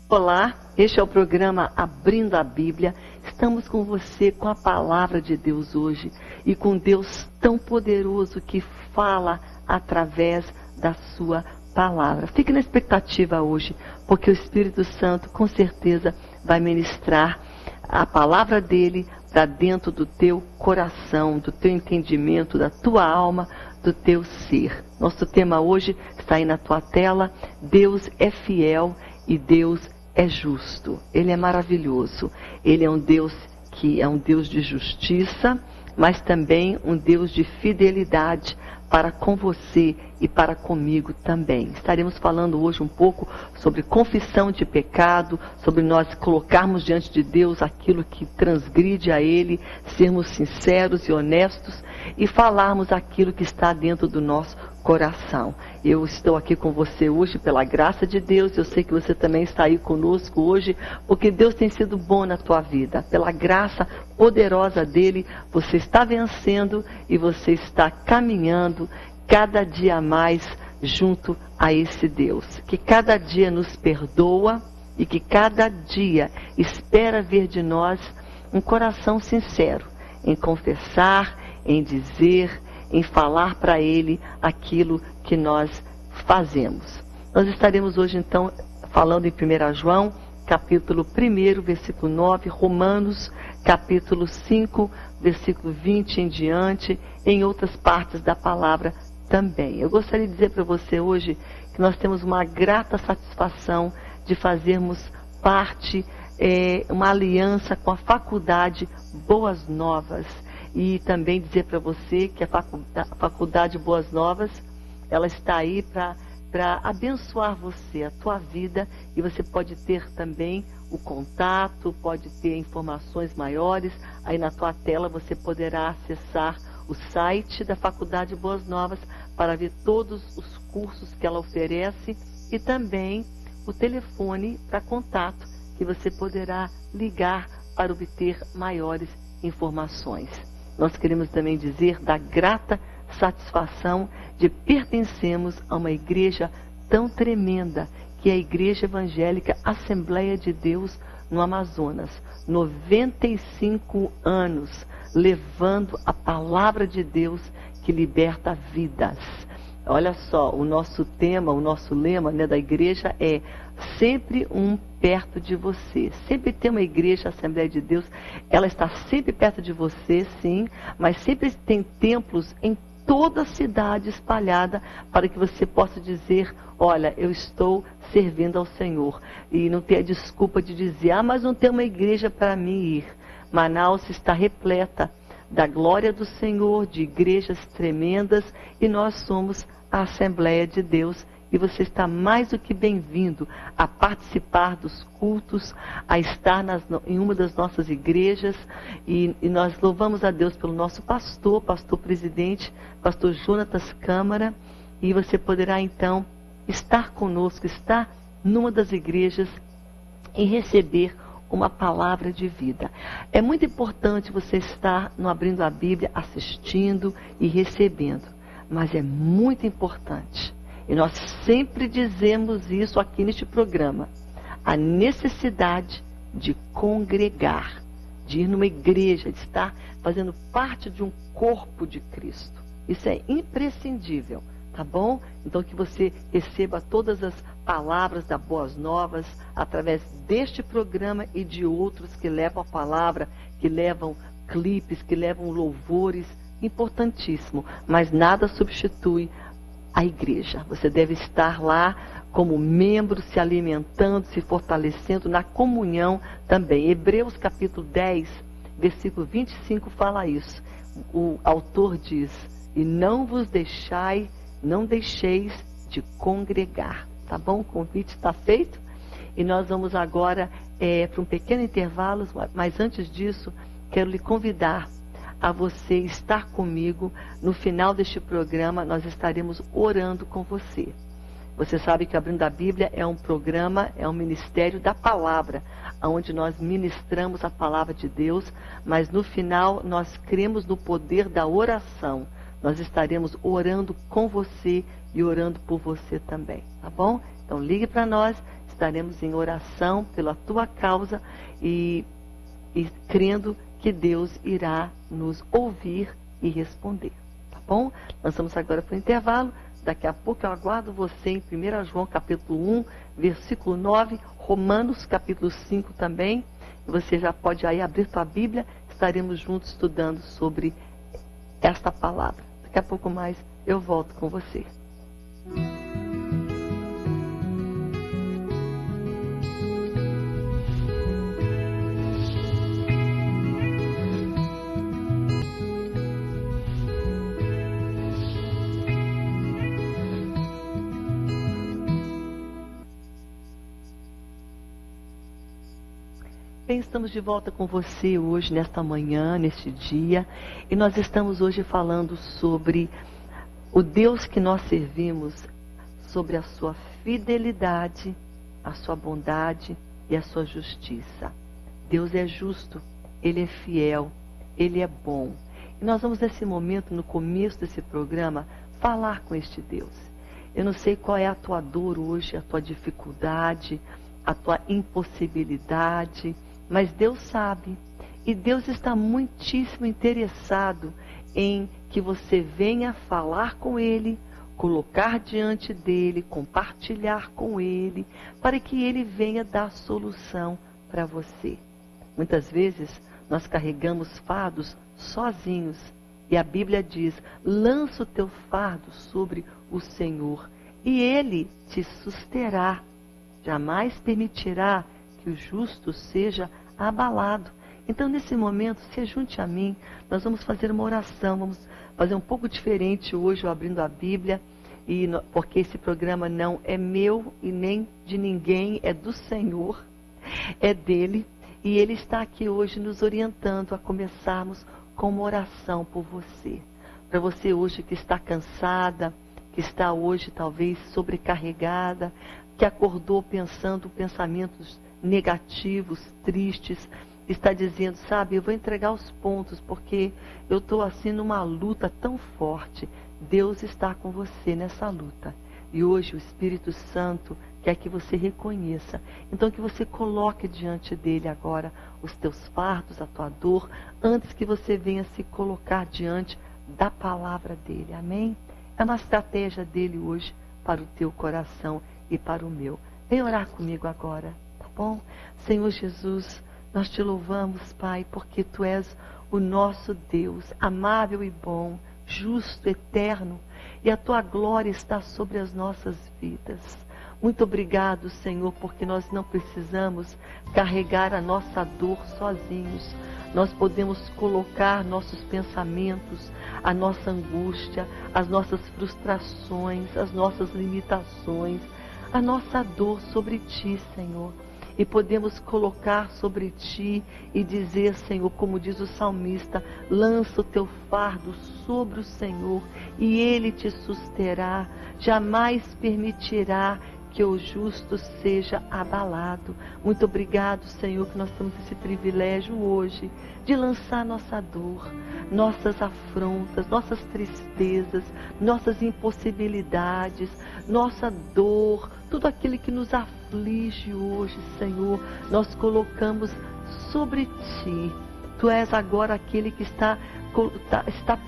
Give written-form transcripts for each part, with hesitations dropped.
Olá, este é o programa Abrindo a Bíblia. Estamos com você com a palavra de Deus hoje e com Deus tão poderoso que fala através da sua palavra. Fique na expectativa hoje, porque o Espírito Santo com certeza vai ministrar a palavra dele para dentro do teu coração, do teu entendimento, da tua alma, do teu ser. Nosso tema hoje está aí na tua tela. Deus é fiel e Deus é justo. Ele é maravilhoso. Ele é um Deus que é um Deus de justiça, mas também um Deus de fidelidade para com você e para comigo também. Estaremos falando hoje um pouco sobre confissão de pecado, sobre nós colocarmos diante de Deus aquilo que transgride a Ele, sermos sinceros e honestos e falarmos aquilo que está dentro do nosso coração. Eu estou aqui com você hoje pela graça de Deus. Eu sei que você também está aí conosco hoje, porque Deus tem sido bom na tua vida. Pela graça poderosa dele, você está vencendo e você está caminhando cada dia mais junto a esse Deus, que cada dia nos perdoa e que cada dia espera ver de nós um coração sincero em confessar, em dizer, em falar para Ele aquilo que nós fazemos. Nós estaremos hoje então falando em 1 João, capítulo 1, versículo 9, Romanos, capítulo 5, versículo 20 em diante, em outras partes da palavra também. Eu gostaria de dizer para você hoje que nós temos uma grata satisfação de fazermos parte, uma aliança com a Faculdade Boas Novas. E também dizer para você que a Faculdade Boas Novas, ela está aí para abençoar você, a tua vida, e você pode ter também o contato, pode ter informações maiores. Aí na tua tela você poderá acessar o site da Faculdade Boas Novas para ver todos os cursos que ela oferece e também o telefone para contato que você poderá ligar para obter maiores informações. Nós queremos também dizer da grata satisfação de pertencermos a uma igreja tão tremenda, que é a Igreja Evangélica Assembleia de Deus no Amazonas. 95 anos levando a palavra de Deus que liberta vidas. Olha só, o nosso tema, o nosso lema, né, da igreja é sempre um perto de você. Sempre tem uma igreja, Assembleia de Deus, ela está sempre perto de você, sim, mas sempre tem templos em toda a cidade espalhada para que você possa dizer, olha, eu estou servindo ao Senhor. E não ter a desculpa de dizer, mas não tem uma igreja para mim ir. Manaus está repleta da glória do Senhor, de igrejas tremendas, e nós somos a Assembleia de Deus, e você está mais do que bem-vindo a participar dos cultos, a estar em uma das nossas igrejas, e nós louvamos a Deus pelo nosso pastor presidente, pastor Jonatas Câmara, e você poderá então estar conosco, estar numa das igrejas e receber uma palavra de vida. É muito importante você estar no Abrindo a Bíblia, assistindo e recebendo, mas é muito importante, e nós sempre dizemos isso aqui neste programa, a necessidade de congregar, de ir numa igreja, de estar fazendo parte de um corpo de Cristo. Isso é imprescindível, tá bom? Então que você receba todas as palavras da Boas Novas através deste programa e de outros que levam a palavra, que levam clipes, que levam louvores, importantíssimo, mas nada substitui a igreja. Você deve estar lá como membro, se alimentando, se fortalecendo na comunhão também. Hebreus capítulo 10, versículo 25 fala isso. O autor diz, e não deixeis de congregar. Tá bom? O convite está feito. E nós vamos agora para um pequeno intervalo, mas antes disso, quero lhe convidar a você estar comigo. No final deste programa, nós estaremos orando com você. Você sabe que Abrindo a Bíblia é um programa, é um ministério da palavra, onde nós ministramos a palavra de Deus, mas no final nós cremos no poder da oração. Nós estaremos orando com você e orando por você também, tá bom? Então ligue para nós, estaremos em oração pela tua causa e crendo que Deus irá nos ouvir e responder. Tá bom? Nós vamos agora para o intervalo. Daqui a pouco eu aguardo você em 1 João capítulo 1, versículo 9, Romanos capítulo 5 também. Você já pode aí abrir sua Bíblia, estaremos juntos estudando sobre esta palavra. Daqui a pouco mais eu volto com você. Bem, estamos de volta com você hoje, nesta manhã, neste dia, e nós estamos hoje falando sobre o Deus que nós servimos, sobre a sua fidelidade, a sua bondade e a sua justiça. Deus é justo, Ele é fiel, Ele é bom. E nós vamos nesse momento, no começo desse programa, falar com este Deus. Eu não sei qual é a tua dor hoje, a tua dificuldade, a tua impossibilidade, mas Deus sabe, e Deus está muitíssimo interessado em que você venha falar com Ele, colocar diante dEle, compartilhar com Ele, para que Ele venha dar solução para você. Muitas vezes nós carregamos fardos sozinhos, e a Bíblia diz, lança o teu fardo sobre o Senhor, e Ele te susterá, jamais permitirá que o justo seja abalado. Então, nesse momento, se junte a mim, nós vamos fazer uma oração, vamos fazer um pouco diferente hoje, abrindo a Bíblia, porque esse programa não é meu e nem de ninguém, é do Senhor, é dele, e Ele está aqui hoje nos orientando a começarmos com uma oração por você. Para você hoje que está cansada, que está hoje talvez sobrecarregada, que acordou pensando pensamentos negativos, tristes, está dizendo, sabe, eu vou entregar os pontos, porque eu estou assim numa luta tão forte. Deus está com você nessa luta. E hoje o Espírito Santo quer que você reconheça. Então que você coloque diante dele agora os teus fardos, a tua dor, antes que você venha se colocar diante da palavra dele. Amém? É uma estratégia dele hoje para o teu coração e para o meu. Vem orar comigo agora. Bom, Senhor Jesus, nós te louvamos, Pai, porque Tu és o nosso Deus, amável e bom, justo, eterno, e a Tua glória está sobre as nossas vidas. Muito obrigado, Senhor, porque nós não precisamos carregar a nossa dor sozinhos. Nós podemos colocar nossos pensamentos, a nossa angústia, as nossas frustrações, as nossas limitações, a nossa dor sobre Ti, Senhor. E podemos colocar sobre Ti e dizer, Senhor, como diz o salmista, lança o teu fardo sobre o Senhor e Ele te susterá, jamais permitirá que o justo seja abalado. Muito obrigado, Senhor, que nós temos esse privilégio hoje de lançar nossa dor, nossas afrontas, nossas tristezas, nossas impossibilidades, nossa dor, tudo aquilo que nos aflige hoje, Senhor, nós colocamos sobre Ti. Tu és agora aquele que está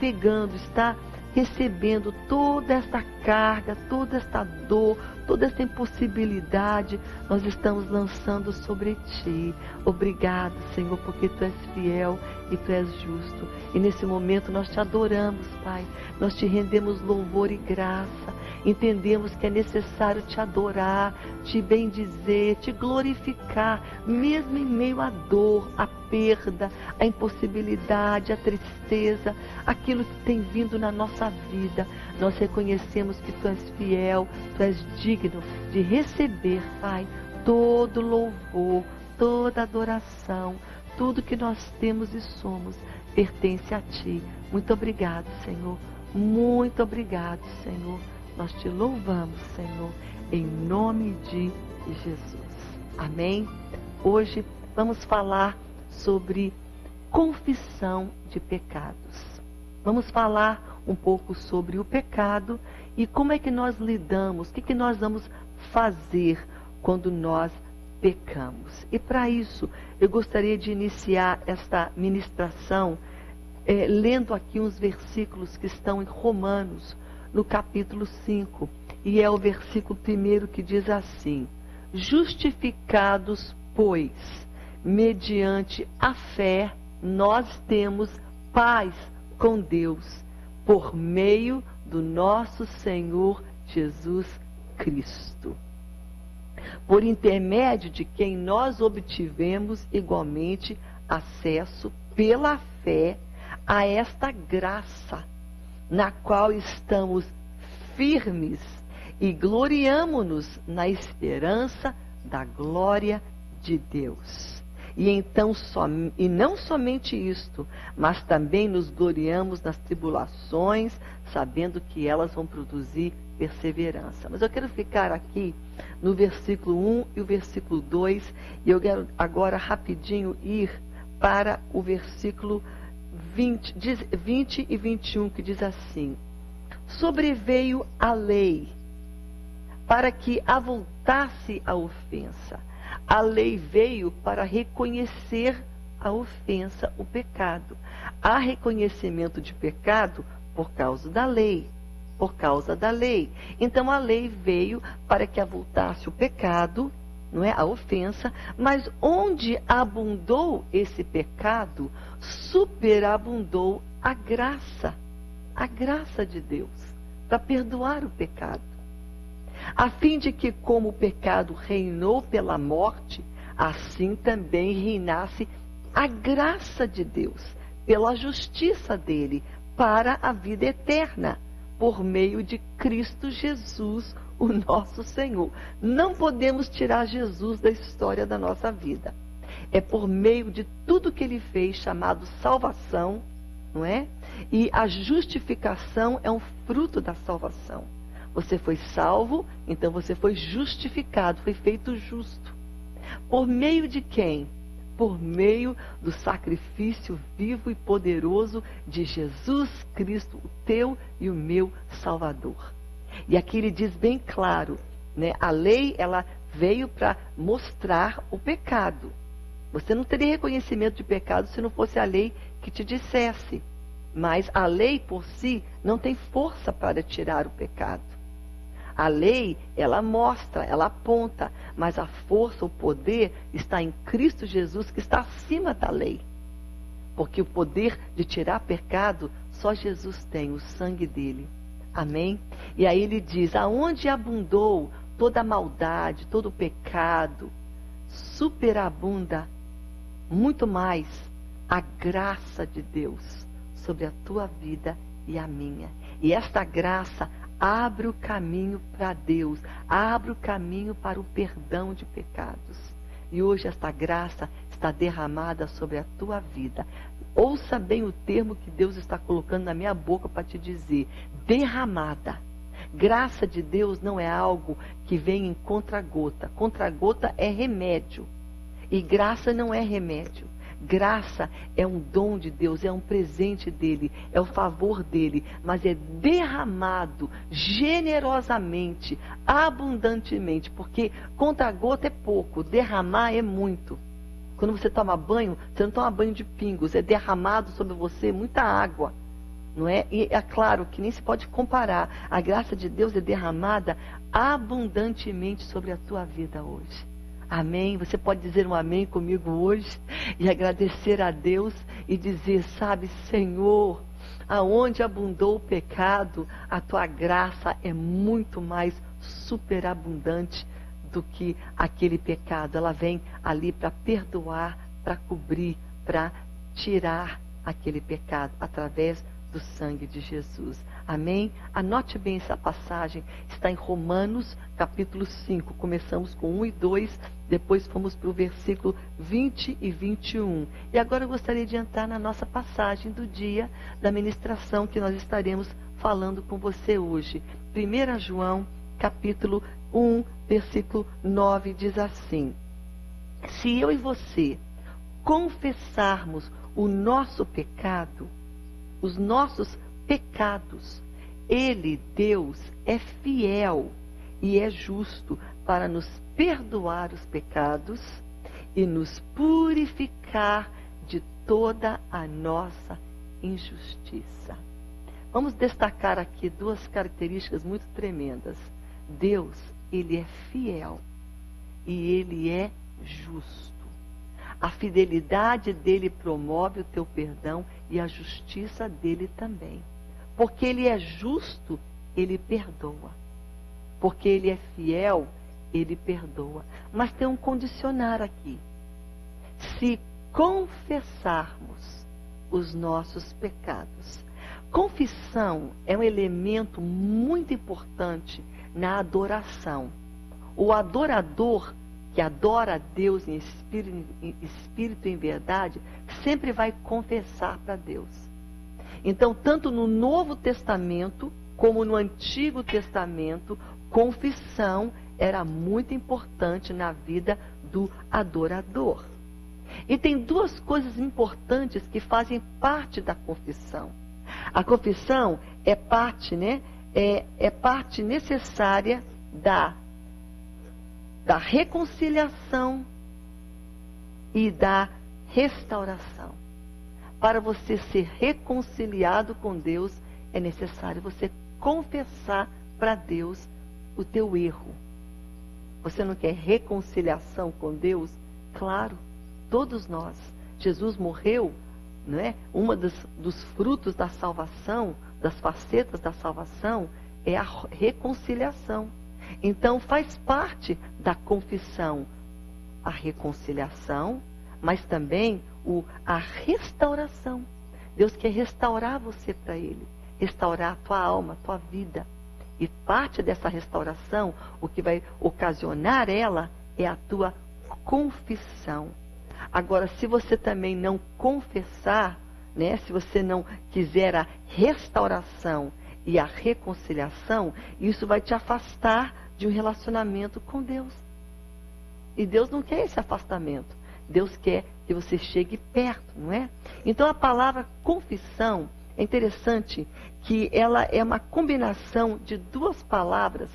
pegando, está recebendo toda esta carga, toda esta dor, toda esta impossibilidade, nós estamos lançando sobre Ti. Obrigado, Senhor, porque Tu és fiel e Tu és justo. E nesse momento nós Te adoramos, Pai. Nós Te rendemos louvor e graça. Entendemos que é necessário Te adorar, Te bendizer, Te glorificar, mesmo em meio à dor, à perda, à impossibilidade, à tristeza, aquilo que tem vindo na nossa vida. Nós reconhecemos que Tu és fiel, Tu és digno de receber, Pai, todo louvor, toda adoração, tudo que nós temos e somos pertence a Ti. Muito obrigado, Senhor. Muito obrigado, Senhor. Nós Te louvamos, Senhor, em nome de Jesus. Amém? Hoje vamos falar sobre confissão de pecados. Vamos falar um pouco sobre o pecado e como é que nós lidamos, o que nós vamos fazer quando nós pecamos. E para isso, eu gostaria de iniciar esta ministração lendo aqui uns versículos que estão em Romanos, no capítulo 5. E é o versículo 1 que diz assim: justificados, pois, mediante a fé, nós temos paz com Deus, por meio do nosso Senhor Jesus Cristo, por intermédio de quem nós obtivemos igualmente acesso pela fé a esta graça, na qual estamos firmes e gloriamo-nos na esperança da glória de Deus. E então, e não somente isto, mas também nos gloriamos nas tribulações, sabendo que elas vão produzir perseverança. Mas eu quero ficar aqui no versículo 1 e o versículo 2, e eu quero agora rapidinho ir para o versículo 20 e 21, que diz assim: sobreveio a lei para que avultasse a ofensa. A lei veio para reconhecer a ofensa, o pecado. Há reconhecimento de pecado por causa da lei. Por causa da lei. Então a lei veio para que avultasse o pecado, não é? A ofensa, mas onde abundou esse pecado, superabundou a graça de Deus, para perdoar o pecado. A fim de que, como o pecado reinou pela morte, assim também reinasse a graça de Deus, pela justiça dele, para a vida eterna, por meio de Cristo Jesus, o nosso Senhor. Não podemos tirar Jesus da história da nossa vida. É por meio de tudo que ele fez, chamado salvação, não é? E a justificação é um fruto da salvação. Você foi salvo, então você foi justificado, foi feito justo. Por meio de quem? Por meio do sacrifício vivo e poderoso de Jesus Cristo, o teu e o meu Salvador. E aqui ele diz bem claro, né? A lei, ela veio para mostrar o pecado. Você não teria reconhecimento de pecado se não fosse a lei que te dissesse. Mas a lei por si não tem força para tirar o pecado. A lei, ela mostra, ela aponta, mas a força, o poder está em Cristo Jesus, que está acima da lei. Porque o poder de tirar pecado, só Jesus tem, o sangue dele. Amém? E aí ele diz, aonde abundou toda a maldade, todo o pecado, superabunda muito mais a graça de Deus sobre a tua vida e a minha. E esta graça abre o caminho para Deus, abre o caminho para o perdão de pecados. E hoje esta graça está derramada sobre a tua vida. Ouça bem o termo que Deus está colocando na minha boca para te dizer: derramada. Graça de Deus não é algo que vem em contra-gota. Contra-gota é remédio. E graça não é remédio. Graça é um dom de Deus, é um presente dele, é o favor dele, mas é derramado generosamente, abundantemente, porque contra-gota é pouco, derramar é muito. Quando você toma banho, você não toma banho de pingos, é derramado sobre você muita água, não é? E é claro que nem se pode comparar, a graça de Deus é derramada abundantemente sobre a tua vida hoje. Amém? Você pode dizer um amém comigo hoje e agradecer a Deus e dizer, sabe, Senhor, aonde abundou o pecado, a tua graça é muito mais superabundante do que aquele pecado. Ela vem ali para perdoar, para cobrir, para tirar aquele pecado através do sangue de Jesus. Amém? Anote bem essa passagem. Está em Romanos, capítulo 5. Começamos com 1 e 2, depois fomos para o versículo 20 e 21. E agora eu gostaria de entrar na nossa passagem do dia da ministração que nós estaremos falando com você hoje. 1 João, capítulo 1, versículo 9, diz assim: se eu e você confessarmos o nosso pecado, os nossos pecados, Ele, Deus, é fiel e é justo para nos perdoar os pecados e nos purificar de toda a nossa injustiça. Vamos destacar aqui duas características muito tremendas. Deus, Ele é fiel e Ele é justo. A fidelidade dele promove o teu perdão e a justiça dele também. Porque ele é justo, ele perdoa. Porque ele é fiel, ele perdoa. Mas tem um condicionar aqui. Se confessarmos os nossos pecados. Confissão é um elemento muito importante na adoração. O adorador que adora a Deus em espírito e em verdade, sempre vai confessar para Deus. Então, tanto no Novo Testamento, como no Antigo Testamento, confissão era muito importante na vida do adorador. E tem duas coisas importantes que fazem parte da confissão. A confissão é parte, é parte necessária da reconciliação e da restauração. Para você ser reconciliado com Deus, é necessário você confessar para Deus o teu erro. Você não quer reconciliação com Deus? Claro, todos nós. Jesus morreu, não é? Uma dos frutos da salvação, das facetas da salvação, é a reconciliação. Então faz parte da confissão a reconciliação, mas também a restauração. Deus quer restaurar você para Ele, restaurar a tua alma, a tua vida. E parte dessa restauração, o que vai ocasionar ela, é a tua confissão. Agora, se você também não confessar, se você não quiser a restauração e a reconciliação, isso vai te afastar de um relacionamento com Deus. E Deus não quer esse afastamento. Deus quer que você chegue perto, não é? Então a palavra confissão, é interessante que ela é uma combinação de duas palavras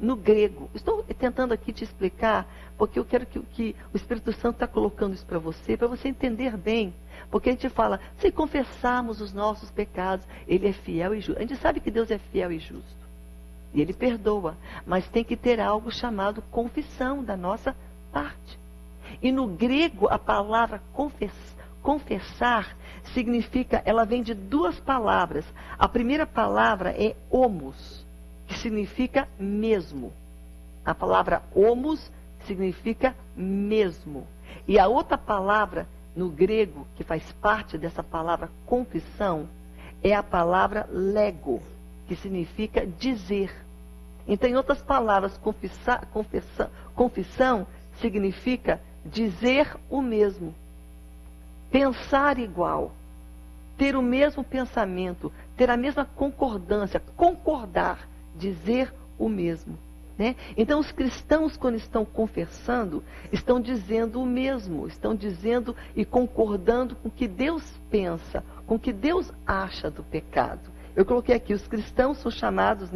no grego. Estou tentando aqui te explicar, porque eu quero que o Espírito Santo está colocando isso para você entender bem. Porque a gente fala, se confessarmos os nossos pecados, Ele é fiel e justo. A gente sabe que Deus é fiel e justo. E Ele perdoa. Mas tem que ter algo chamado confissão da nossa parte. E no grego, a palavra confessar significa, ela vem de duas palavras. A primeira palavra é homos, que significa mesmo. A palavra homos significa mesmo. E a outra palavra no grego, que faz parte dessa palavra confissão, é a palavra lego, que significa dizer. Então, em outras palavras, confissão significa dizer o mesmo, pensar igual, ter o mesmo pensamento, ter a mesma concordância, concordar, dizer o mesmo. Então, os cristãos, quando estão confessando, estão dizendo o mesmo, estão dizendo e concordando com o que Deus pensa, com o que Deus acha do pecado. Eu coloquei aqui, os cristãos são chamados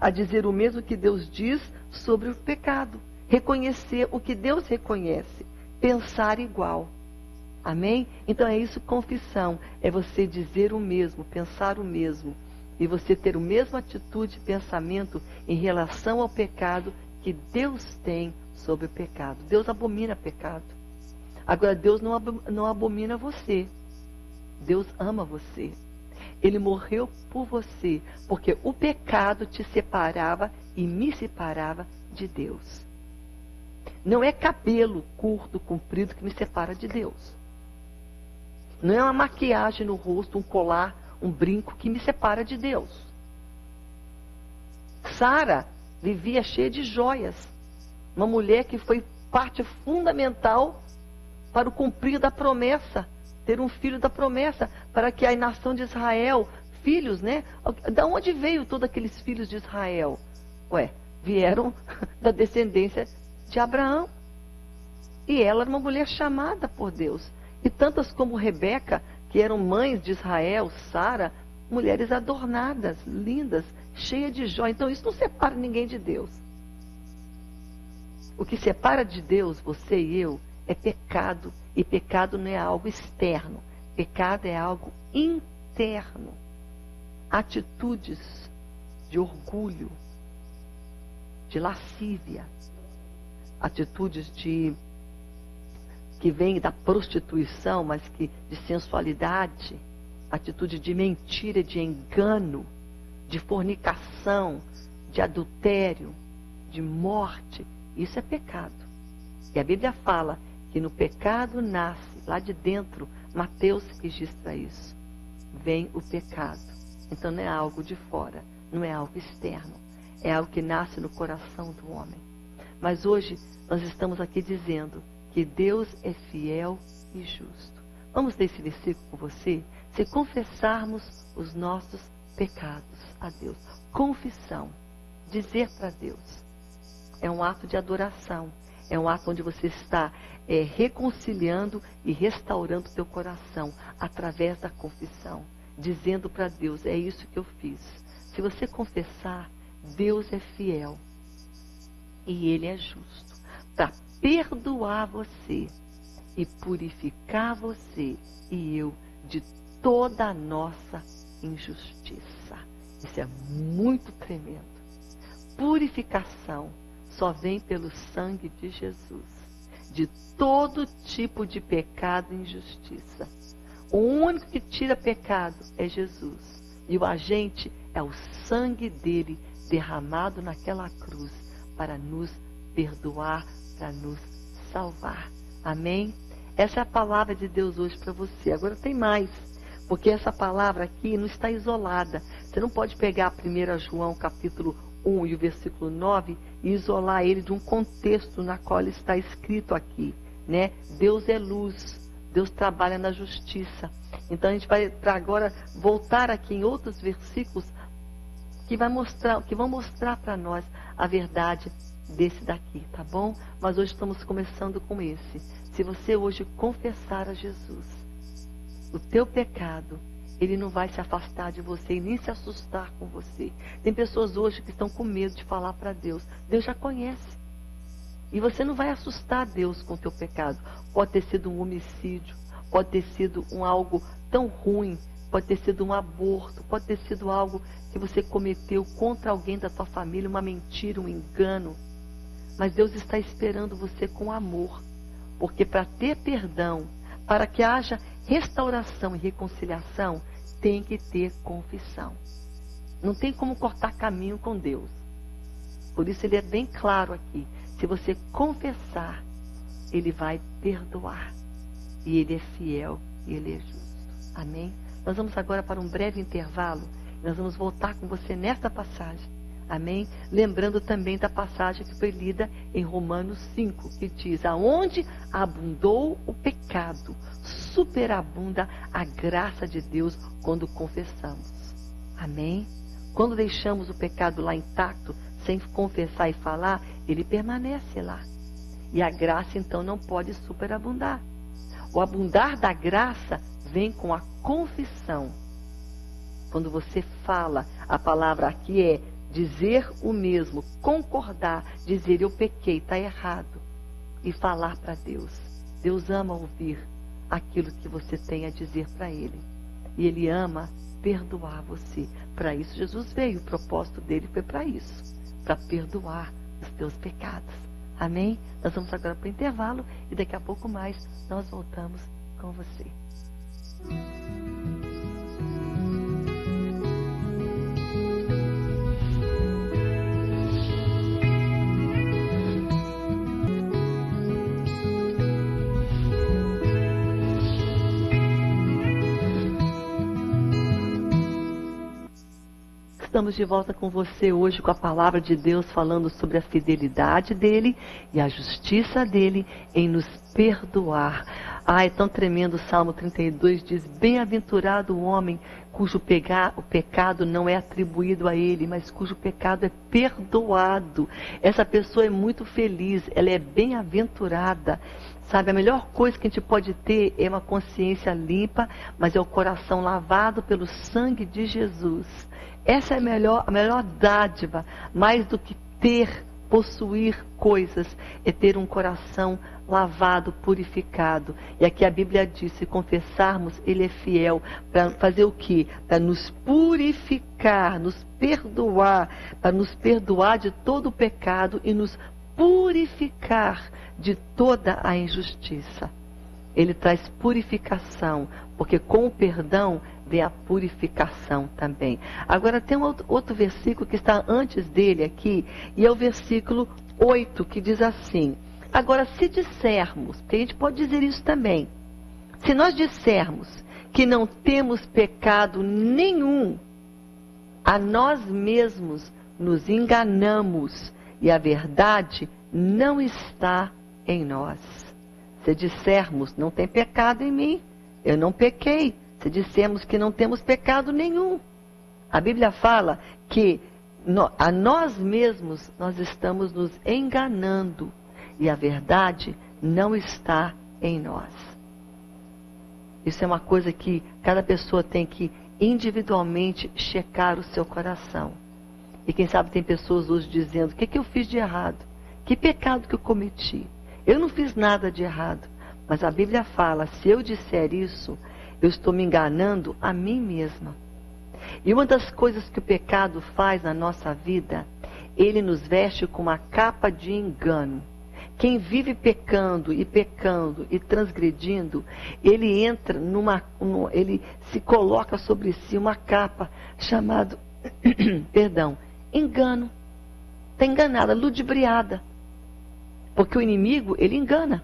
a dizer o mesmo que Deus diz sobre o pecado, reconhecer o que Deus reconhece, pensar igual. Amém? Então é isso, confissão, é você dizer o mesmo, pensar o mesmo. E você ter a mesma atitude e pensamento em relação ao pecado que Deus tem sobre o pecado. Deus abomina pecado. Agora, Deus não abomina você. Deus ama você. Ele morreu por você, porque o pecado te separava e me separava de Deus. Não é cabelo curto, comprido que me separa de Deus. Não é uma maquiagem no rosto, um colar, um brinco que me separa de Deus. Sara vivia cheia de joias. Uma mulher que foi parte fundamental para o cumprir da promessa. Ter um filho da promessa. Para que a nação de Israel, filhos, Da onde veio todos aqueles filhos de Israel? Vieram da descendência de Abraão. E ela era uma mulher chamada por Deus. E tantas como Rebeca, que eram mães de Israel, Sara, mulheres adornadas, lindas, cheias de joias. Então isso não separa ninguém de Deus. O que separa de Deus, você e eu, é pecado. E pecado não é algo externo. Pecado é algo interno. Atitudes de orgulho, de lascívia, atitudes que vêm da prostituição, mas que de sensualidade, atitude de mentira, de engano, de fornicação, de adultério, de morte. Isso é pecado. E a Bíblia fala que no pecado nasce, lá de dentro, Mateus registra isso. Vem o pecado. Então não é algo de fora, não é algo externo. É algo que nasce no coração do homem. Mas hoje nós estamos aqui dizendo que Deus é fiel e justo. Vamos ler esse versículo com você? Se confessarmos os nossos pecados a Deus. Confissão. Dizer para Deus. É um ato de adoração. É um ato onde você está reconciliando e restaurando o teu coração através da confissão. Dizendo para Deus, é isso que eu fiz. Se você confessar, Deus é fiel. E Ele é justo. Para perdoar você e purificar você e eu de toda a nossa injustiça. Isso é muito tremendo. Purificação só vem pelo sangue de Jesus. De todo tipo de pecado e injustiça. O único que tira pecado é Jesus. E o agente é o sangue dele derramado naquela cruz para nos perdoar, para nos salvar. Amém? Essa é a palavra de Deus hoje para você. Agora tem mais, porque essa palavra aqui não está isolada. Você não pode pegar 1 João capítulo 1 e o versículo 9 e isolar ele de um contexto na qual ele está escrito aqui, né? Deus é luz. Deus trabalha na justiça. Então a gente vai agora voltar aqui em outros versículos que vão mostrar para nós a verdade desse daqui, tá bom? Mas hoje estamos começando com esse. Se você hoje confessar a Jesus o teu pecado, Ele não vai se afastar de você e nem se assustar com você. Tem pessoas hoje que estão com medo de falar para Deus. Deus já conhece. E você não vai assustar Deus com o teu pecado. Pode ter sido um homicídio, pode ter sido algo tão ruim, pode ter sido um aborto, pode ter sido algo que você cometeu contra alguém da tua família, uma mentira, um engano. Mas Deus está esperando você com amor. Porque para ter perdão, para que haja restauração e reconciliação, tem que ter confissão. Não tem como cortar caminho com Deus. Por isso ele é bem claro aqui. Se você confessar, Ele vai perdoar. E Ele é fiel e Ele é justo. Amém? Nós vamos agora para um breve intervalo. Nós vamos voltar com você nesta passagem. Amém? Lembrando também da passagem que foi lida em Romanos 5, que diz: aonde abundou o pecado, superabunda a graça de Deus quando confessamos. Amém? Quando deixamos o pecado lá intacto, sem confessar e falar, ele permanece lá. E a graça então não pode superabundar. O abundar da graça vem com a confissão. Quando você fala, a palavra aqui é dizer o mesmo, concordar, dizer eu pequei, está errado. E falar para Deus. Deus ama ouvir aquilo que você tem a dizer para Ele. E Ele ama perdoar você. Para isso Jesus veio, o propósito dele foi para isso. Para perdoar os teus pecados. Amém? Nós vamos agora para o intervalo e daqui a pouco mais nós voltamos com você. Estamos de volta com você hoje com a palavra de Deus falando sobre a fidelidade dele e a justiça dele em nos perdoar. Ah, é tão tremendo o Salmo 32, diz: bem-aventurado o homem cujo o pecado não é atribuído a ele, mas cujo pecado é perdoado. Essa pessoa é muito feliz, ela é bem-aventurada. Sabe, a melhor coisa que a gente pode ter é uma consciência limpa, mas é o coração lavado pelo sangue de Jesus. Essa é a melhor dádiva, mais do que ter possuir coisas, é ter um coração lavado, purificado. E aqui a Bíblia diz, se confessarmos, Ele é fiel para fazer o quê? Para nos purificar, nos perdoar, para nos perdoar de todo o pecado e nos purificar de toda a injustiça. Ele traz purificação, porque com o perdão vem a purificação também. Agora tem um outro versículo que está antes dele aqui, e é o versículo 8, que diz assim: agora, se dissermos, porque a gente pode dizer isso também, se nós dissermos que não temos pecado nenhum, a nós mesmos nos enganamos e a verdade não está em nós. Se dissermos, não tem pecado em mim, eu não pequei. Se dissermos que não temos pecado nenhum, a Bíblia fala que a nós mesmos nós estamos nos enganando e a verdade não está em nós. Isso é uma coisa que cada pessoa tem que individualmente checar o seu coração. E quem sabe tem pessoas hoje dizendo: o que eu fiz de errado? Que pecado que eu cometi? Eu não fiz nada de errado. Mas a Bíblia fala, se eu disser isso, eu estou me enganando a mim mesma. E uma das coisas que o pecado faz na nossa vida, ele nos veste com uma capa de engano. Quem vive pecando e transgredindo, ele entra ele se coloca sobre si uma capa chamada, engano. Está enganada, ludibriada. Porque o inimigo, ele engana.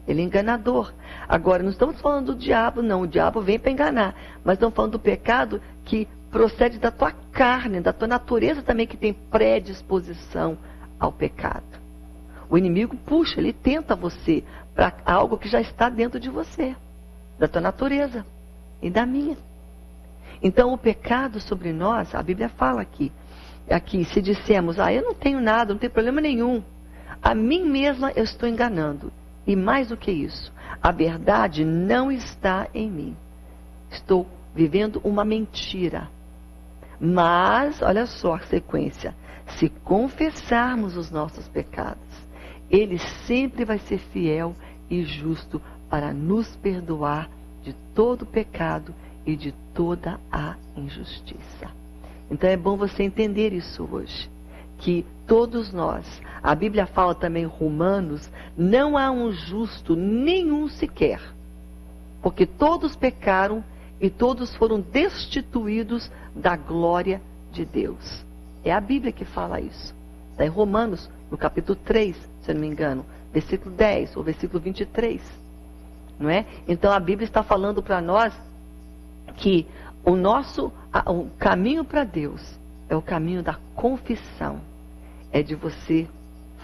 Ele é enganador. Agora, não estamos falando do diabo, não. O diabo vem para enganar. Mas estamos falando do pecado que procede da tua carne, da tua natureza também, que tem predisposição ao pecado. O inimigo puxa, ele tenta você para algo que já está dentro de você, da tua natureza e da minha. Então, o pecado sobre nós, a Bíblia fala aqui, se dissemos, eu não tenho nada, não tenho problema nenhum, a mim mesma eu estou enganando. E mais do que isso, a verdade não está em mim. Estou vivendo uma mentira. Mas, olha só a sequência, se confessarmos os nossos pecados, Ele sempre vai ser fiel e justo para nos perdoar de todo pecado e de toda a injustiça. Então é bom você entender isso hoje, que todos nós, a Bíblia fala também em Romanos, não há um justo nenhum sequer, porque todos pecaram e todos foram destituídos da glória de Deus. É a Bíblia que fala isso. Está em Romanos, no capítulo 3, se eu não me engano, versículo 10 ou versículo 23. Não é? Então a Bíblia está falando para nós que o caminho para Deus é o caminho da confissão. É de você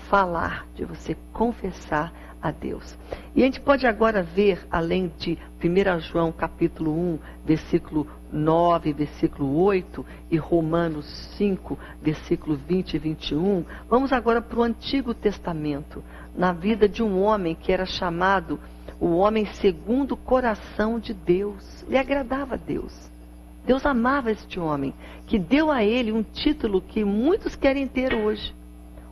falar, de você confessar a Deus. E a gente pode agora ver, além de 1 João capítulo 1, versículo 9, versículo 8, e Romanos 5, versículo 20 e 21, vamos agora para o Antigo Testamento, na vida de um homem que era chamado o homem segundo o coração de Deus. Ele agradava a Deus. Deus amava este homem, que deu a ele um título que muitos querem ter hoje.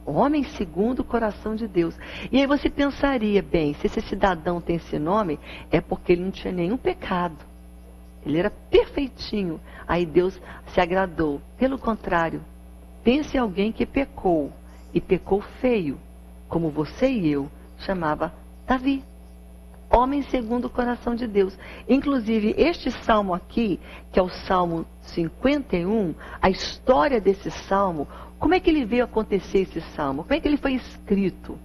Homem segundo o coração de Deus. E aí você pensaria, bem, se esse cidadão tem esse nome, é porque ele não tinha nenhum pecado. Ele era perfeitinho. Aí Deus se agradou. Pelo contrário, pense em alguém que pecou, e pecou feio, como você e eu, chamava Davi. Homem segundo o coração de Deus. Inclusive, este salmo aqui, que é o Salmo 51, a história desse salmo, como é que ele veio acontecer esse salmo? Como é que ele foi escrito?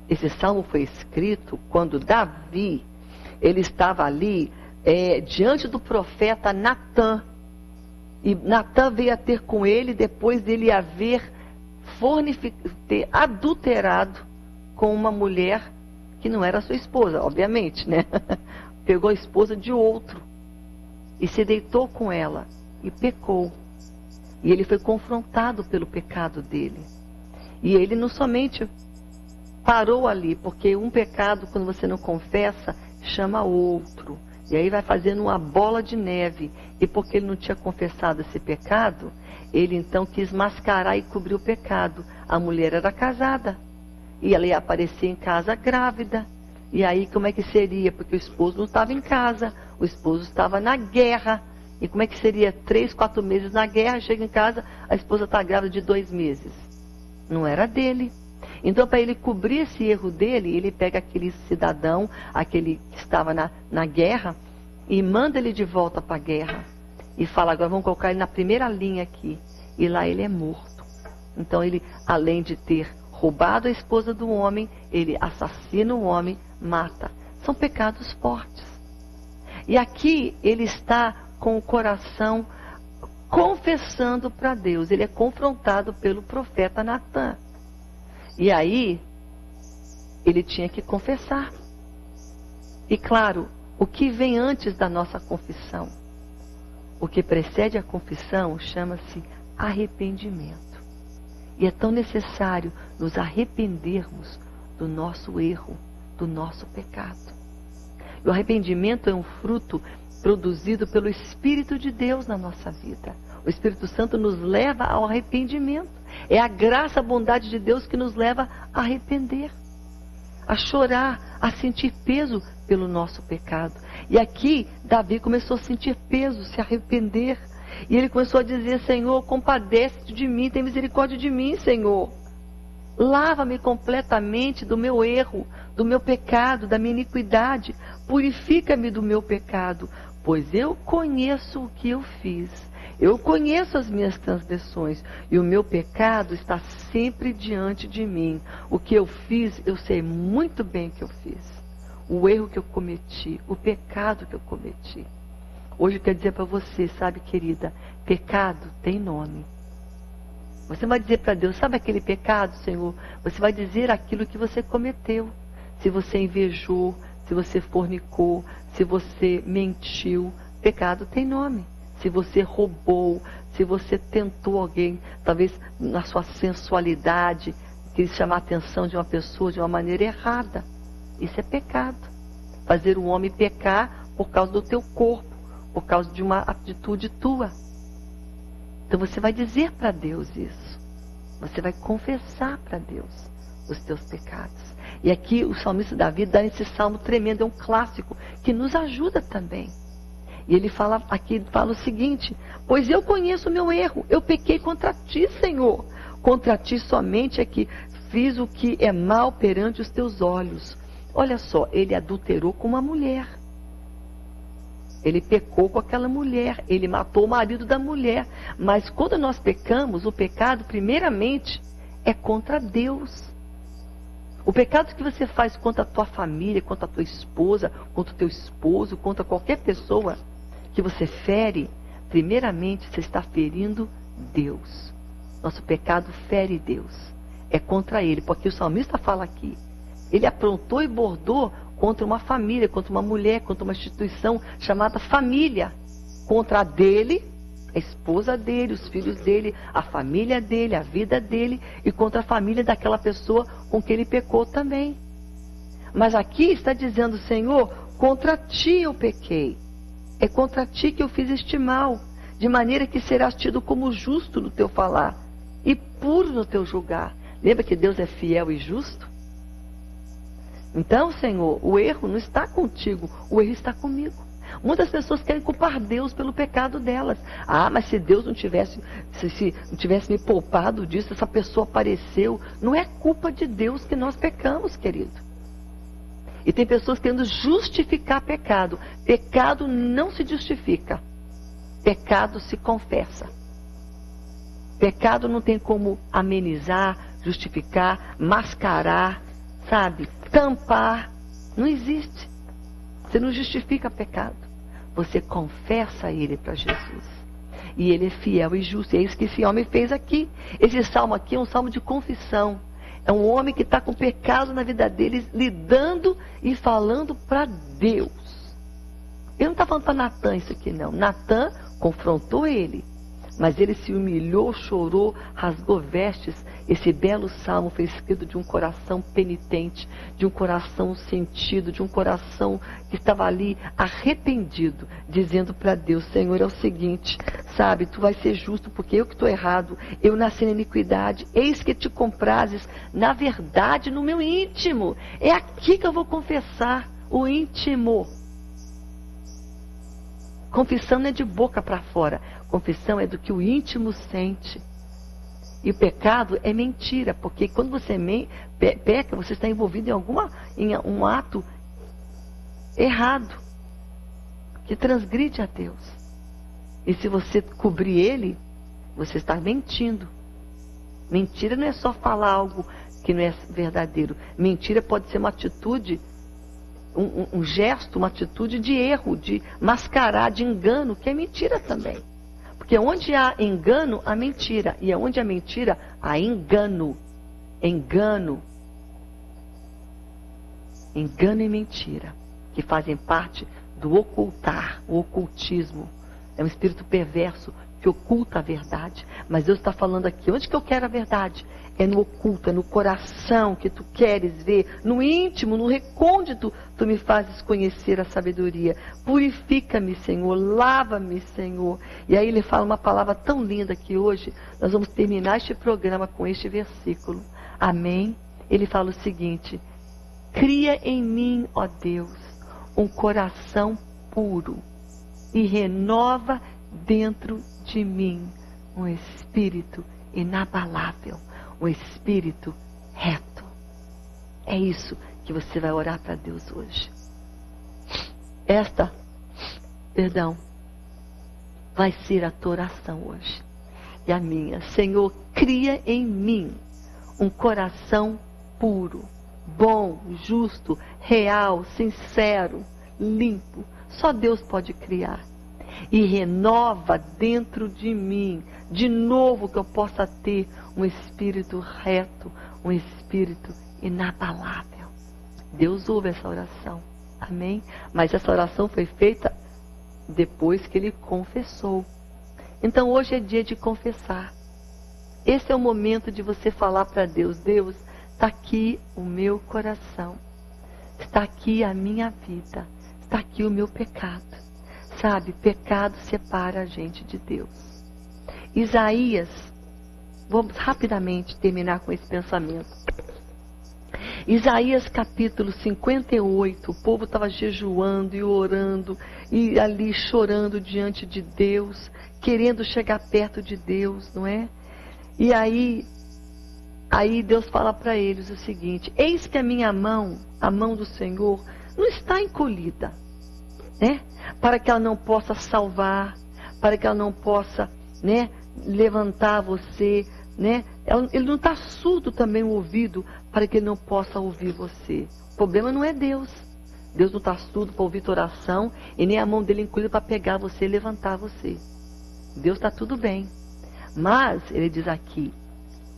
Esse salmo foi escrito quando Davi, ele estava ali diante do profeta Natã. E Natã veio a ter com ele depois dele ter adulterado com uma mulher que não era sua esposa, obviamente, né? Pegou a esposa de outro e se deitou com ela e pecou. E ele foi confrontado pelo pecado dele. E ele não somente parou ali, porque um pecado, quando você não confessa, chama outro. E aí vai fazendo uma bola de neve. E porque ele não tinha confessado esse pecado, ele então quis mascarar e cobrir o pecado. A mulher era casada. E ela ia aparecer em casa grávida. E aí como é que seria? Porque o esposo não estava em casa. O esposo estava na guerra. E como é que seria 3, 4 meses na guerra, chega em casa, a esposa está grávida de 2 meses. Não era dele. Então, para ele cobrir esse erro dele, ele pega aquele cidadão, aquele que estava na guerra, e manda ele de volta para a guerra. E fala, agora vamos colocar ele na primeira linha aqui. E lá ele é morto. Então ele, além de ter roubado a esposa do homem, ele assassina o homem, mata. São pecados fortes. E aqui ele está com o coração confessando para Deus. Ele é confrontado pelo profeta Natan. E aí, ele tinha que confessar. E claro, o que vem antes da nossa confissão? O que precede a confissão chama-se arrependimento. E é tão necessário nos arrependermos do nosso erro, do nosso pecado. E o arrependimento é um fruto produzido pelo Espírito de Deus na nossa vida. O Espírito Santo nos leva ao arrependimento. É a graça, a bondade de Deus que nos leva a arrepender, a chorar, a sentir peso pelo nosso pecado. E aqui, Davi começou a sentir peso, se arrepender. E ele começou a dizer, Senhor, compadece-te de mim, tem misericórdia de mim, Senhor. Lava-me completamente do meu erro, do meu pecado, da minha iniquidade. Purifica-me do meu pecado, pois eu conheço o que eu fiz. Eu conheço as minhas transgressões e o meu pecado está sempre diante de mim. O que eu fiz, eu sei muito bem que eu fiz. O erro que eu cometi, o pecado que eu cometi. Hoje eu quero dizer para você, sabe, querida, pecado tem nome. Você vai dizer para Deus, sabe aquele pecado, Senhor? Você vai dizer aquilo que você cometeu. Se você invejou, se você fornicou, se você mentiu, pecado tem nome. Se você roubou, se você tentou alguém, talvez na sua sensualidade, quis chamar a atenção de uma pessoa de uma maneira errada. Isso é pecado. Fazer o homem pecar por causa do teu corpo, por causa de uma atitude tua. Então você vai dizer para Deus isso. Você vai confessar para Deus os teus pecados. E aqui o salmista Davi dá esse salmo tremendo, é um clássico, que nos ajuda também. E ele fala o seguinte, pois eu conheço o meu erro, eu pequei contra ti, Senhor. Contra ti somente é que fiz o que é mal perante os teus olhos. Olha só, ele adulterou com uma mulher. Ele pecou com aquela mulher, ele matou o marido da mulher. Mas quando nós pecamos, o pecado, primeiramente, é contra Deus. O pecado que você faz contra a tua família, contra a tua esposa, contra o teu esposo, contra qualquer pessoa que você fere, primeiramente você está ferindo Deus. Nosso pecado fere Deus. É contra Ele, porque o salmista fala aqui. Ele aprontou e bordou contra uma família, contra uma mulher, contra uma instituição chamada família. Contra a dele, a esposa dele, os filhos dele, a família dele, a vida dele, e contra a família daquela pessoa com que ele pecou também. Mas aqui está dizendo, Senhor, contra ti eu pequei. É contra ti que eu fiz este mal, de maneira que serás tido como justo no teu falar e puro no teu julgar. Lembra que Deus é fiel e justo? Então, Senhor, o erro não está contigo, o erro está comigo. Muitas pessoas querem culpar Deus pelo pecado delas. Ah, mas se Deus não tivesse, se não tivesse me poupado disso, essa pessoa apareceu. Não é culpa de Deus que nós pecamos, querido. E tem pessoas querendo justificar pecado. Pecado não se justifica. Pecado se confessa. Pecado não tem como amenizar, justificar, mascarar, sabe? Tampar. Não existe. Você não justifica pecado. Você confessa ele para Jesus. E ele é fiel e justo. E é isso que esse homem fez aqui. Esse salmo aqui é um salmo de confissão. É um homem que está com pecado na vida dele, lidando e falando para Deus. Ele não está falando para Natan isso aqui, não. Natan confrontou ele. Mas ele se humilhou, chorou, rasgou vestes. Esse belo salmo foi escrito de um coração penitente, de um coração sentido, de um coração que estava ali arrependido, dizendo para Deus: Senhor, é o seguinte, sabe, tu vais ser justo porque eu que estou errado, eu nasci na iniquidade, eis que te comprases na verdade no meu íntimo. É aqui que eu vou confessar, o íntimo. Confissão não é de boca para fora. Confissão é do que o íntimo sente. E o pecado é mentira, porque quando você peca, você está envolvido em um ato errado, que transgride a Deus. E se você cobrir ele, você está mentindo. Mentira não é só falar algo que não é verdadeiro. Mentira pode ser uma atitude, um gesto, uma atitude de erro, de mascarar, de engano, que é mentira também. Porque onde há engano, há mentira. E onde há mentira, há engano. Engano. Engano e mentira, que fazem parte do ocultar, o ocultismo. É um espírito perverso que oculta a verdade. Mas Deus está falando aqui, onde que eu quero a verdade? É no oculto, é no coração que tu queres ver, no íntimo, no recôndito, tu me fazes conhecer a sabedoria. Purifica-me, Senhor, lava-me, Senhor. E aí ele fala uma palavra tão linda que hoje nós vamos terminar este programa com este versículo. Amém? Ele fala o seguinte: cria em mim, ó Deus, um coração puro e renova dentro de mim um espírito inabalável, um espírito reto. É isso que você vai orar para Deus hoje. Vai ser a tua oração hoje. E a minha: Senhor, cria em mim um coração puro, bom, justo, real, sincero, limpo. Só Deus pode criar. E renova dentro de mim, de novo, que eu possa ter um espírito reto, um espírito inabalável. Deus ouve essa oração. Amém? Mas essa oração foi feita depois que ele confessou. Então hoje é dia de confessar. Esse é o momento de você falar para Deus: Deus, está aqui o meu coração, está aqui a minha vida, está aqui o meu pecado. Sabe, pecado separa a gente de Deus. Isaías, vamos rapidamente terminar com esse pensamento. Isaías capítulo 58, o povo estava jejuando e orando, e ali chorando diante de Deus, querendo chegar perto de Deus, não é? E aí Deus fala para eles o seguinte: eis que a minha mão, a mão do Senhor, não está encolhida, né? Para que ela não possa salvar, para que ela não possa, né, levantar você, né? Ele não está surdo também o ouvido para que ele não possa ouvir você. O problema não é Deus. Deus não está surdo para ouvir tua oração e nem a mão dele encolhida para pegar você e levantar você. Deus está tudo bem. Mas, ele diz aqui,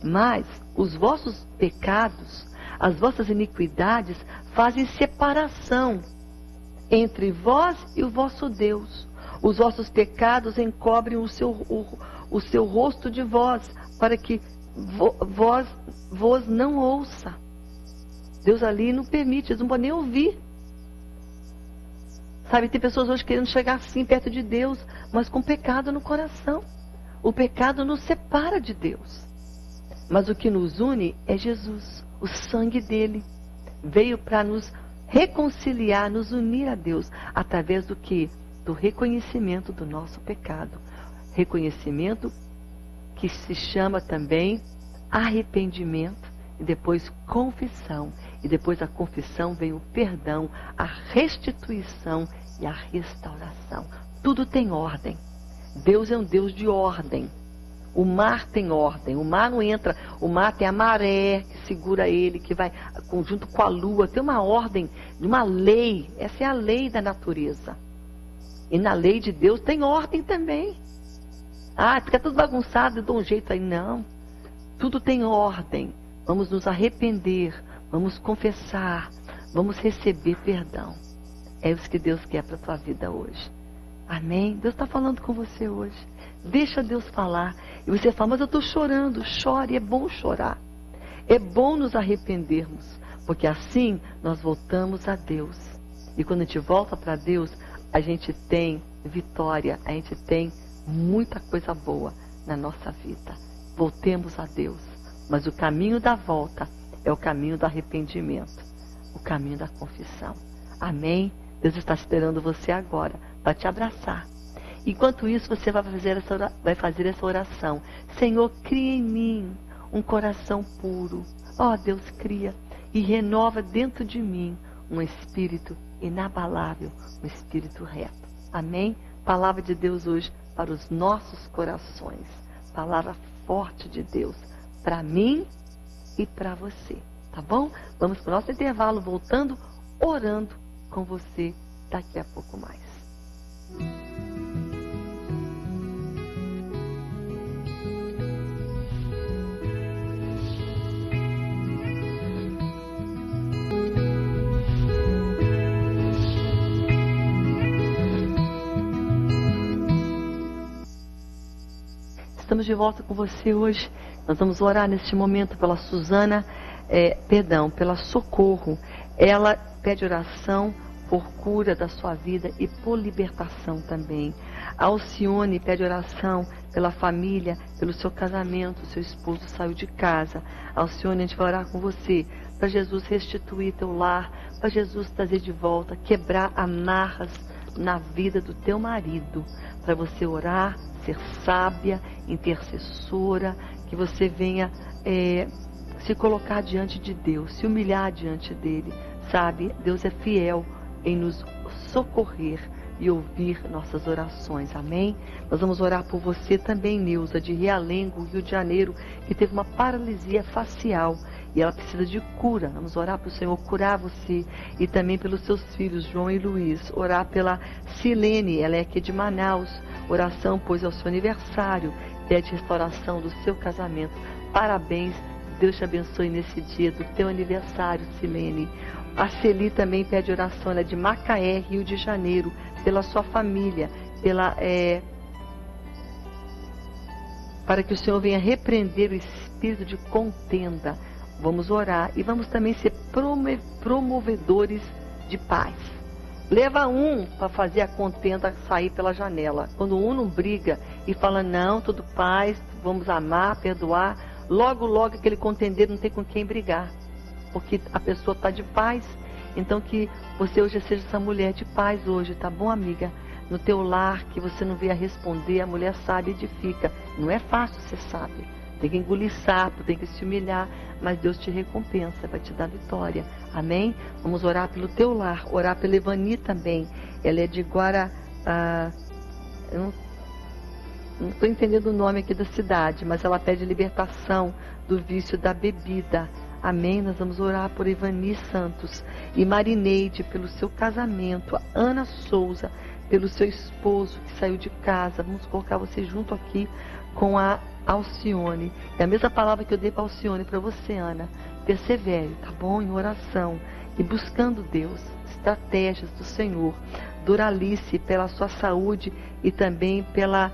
mas os vossos pecados, as vossas iniquidades fazem separação entre vós e o vosso Deus. Os vossos pecados encobrem o seu rosto de vós, para que vós não ouça. Deus ali não permite, eles não podem nem ouvir. Sabe, tem pessoas hoje querendo chegar assim perto de Deus, mas com pecado no coração. O pecado nos separa de Deus. Mas o que nos une é Jesus, o sangue dele. Veio para nos reconciliar, nos unir a Deus, através do que? Do reconhecimento do nosso pecado. Reconhecimento que se chama também arrependimento, e depois confissão. E depois da confissão vem o perdão, a restituição e a restauração. Tudo tem ordem. Deus é um Deus de ordem. O mar tem ordem, o mar não entra, o mar tem a maré que segura ele, que vai junto com a lua, tem uma ordem, uma lei. Essa é a lei da natureza. E na lei de Deus tem ordem também. Ah, fica tudo bagunçado, dá um jeito aí. Não, tudo tem ordem. Vamos nos arrepender, vamos confessar, vamos receber perdão. É isso que Deus quer para a tua vida hoje. Amém? Deus está falando com você hoje. Deixa Deus falar. E você fala, mas eu estou chorando. Chore, é bom chorar. É bom nos arrependermos, porque assim nós voltamos a Deus. E quando a gente volta para Deus, a gente tem vitória, a gente tem muita coisa boa na nossa vida. Voltemos a Deus. Mas o caminho da volta é o caminho do arrependimento, o caminho da confissão. Amém? Deus está esperando você agora para te abraçar. Enquanto isso, você vai fazer essa oração. Senhor, cria em mim um coração puro. Ó, Deus, cria e renova dentro de mim um espírito inabalável, um espírito reto. Amém? Palavra de Deus hoje para os nossos corações. Palavra forte de Deus para mim e para você. Tá bom? Vamos para o nosso intervalo, voltando, orando com você daqui a pouco mais. Estamos de volta com você hoje. Nós vamos orar neste momento pela Suzana, pela Socorro. Ela pede oração por cura da sua vida e por libertação também. A Alcione pede oração pela família, pelo seu casamento. Seu esposo saiu de casa. Alcione, a gente vai orar com você para Jesus restituir teu lar, para Jesus trazer de volta, quebrar amarras na vida do teu marido, para você orar, ser sábia, intercessora, que você venha se colocar diante de Deus, se humilhar diante dele, sabe? Deus é fiel em nos socorrer e ouvir nossas orações, amém? Nós vamos orar por você também, Neuza, de Realengo, Rio de Janeiro, que teve uma paralisia facial e ela precisa de cura. Vamos orar para o Senhor curar você e também pelos seus filhos, João e Luiz. Orar pela Silene, ela é aqui de Manaus. Oração, pois é o seu aniversário, pede restauração do seu casamento. Parabéns, Deus te abençoe nesse dia do teu aniversário, Silene. A Celi também pede oração, ela é de Macaé, Rio de Janeiro, pela sua família, para que o Senhor venha repreender o espírito de contenda. Vamos orar e vamos também ser promovedores de paz. Leva um para fazer a contenda sair pela janela. Quando um não briga e fala, não, tudo paz, vamos amar, perdoar, logo aquele contendeiro não tem com quem brigar. Porque a pessoa está de paz. Então que você hoje seja essa mulher de paz hoje, tá bom, amiga? No teu lar, que você não venha responder, a mulher sabe e edifica. Não é fácil, você sabe. Tem que engolir sapo, tem que se humilhar, mas Deus te recompensa, vai te dar vitória. Amém? Vamos orar pelo teu lar, orar pela Evani também. Ela é de eu não estou entendendo o nome aqui da cidade, mas ela pede libertação do vício da bebida. Amém? Nós vamos orar por Evani Santos e Marineide pelo seu casamento, a Ana Souza pelo seu esposo que saiu de casa. Vamos colocar você junto aqui com a Alcione. É a mesma palavra que eu dei para Alcione para você, Ana. Persevere, tá bom? Em oração e buscando Deus, estratégias do Senhor. Doralice pela sua saúde e também pela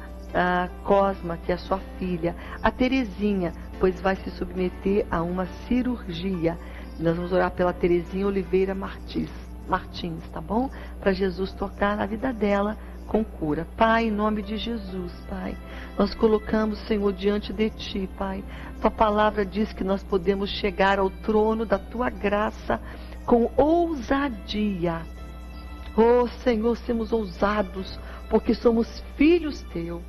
Cosma, que é a sua filha. A Terezinha, pois vai se submeter a uma cirurgia. Nós vamos orar pela Terezinha Oliveira Martins, tá bom? Para Jesus tocar na vida dela com cura. Pai, em nome de Jesus, Pai, nós colocamos, Senhor, diante de Ti, Pai. Tua palavra diz que nós podemos chegar ao trono da Tua graça com ousadia. Oh, Senhor, sermos ousados, porque somos filhos Teus.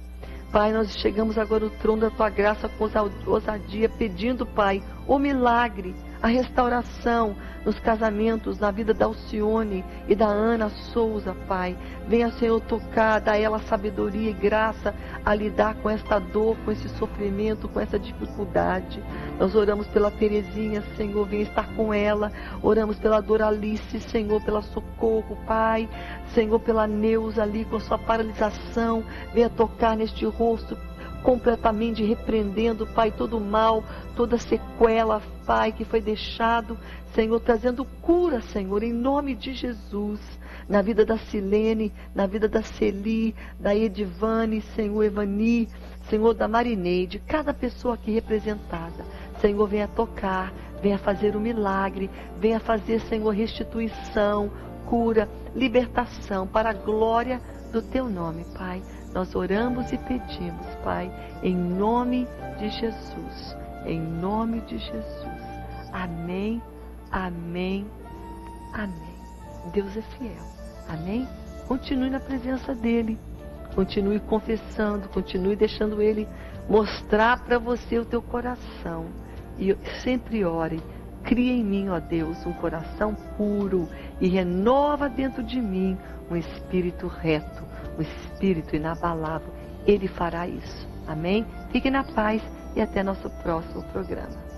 Pai, nós chegamos agora ao trono da Tua graça com ousadia, pedindo, Pai, o milagre, a restauração nos casamentos, na vida da Alcione e da Ana Souza, Pai. Venha, Senhor, tocar, dar a ela sabedoria e graça a lidar com esta dor, com esse sofrimento, com essa dificuldade. Nós oramos pela Terezinha, Senhor, venha estar com ela. Oramos pela Doralice, Senhor, pela Socorro, Pai. Senhor, pela Neuza ali com sua paralisação. Venha tocar neste rosto completamente repreendendo, Pai, todo o mal, toda sequela, Pai, que foi deixado, Senhor, trazendo cura, Senhor, em nome de Jesus, na vida da Silene, na vida da Celi, da Edivane, Senhor, Evani, Senhor, da Marineide, cada pessoa aqui representada, Senhor, venha tocar, venha fazer o milagre, venha fazer, Senhor, restituição, cura, libertação, para a glória do Teu nome, Pai. Nós oramos e pedimos, Pai, em nome de Jesus, em nome de Jesus. Amém, amém, amém. Deus é fiel, amém? Continue na presença dEle, continue confessando, continue deixando Ele mostrar para você o teu coração. E sempre ore, cria em mim, ó Deus, um coração puro e renova dentro de mim um espírito reto, um espírito inabalável. Ele fará isso. Amém? Fique na paz e até nosso próximo programa.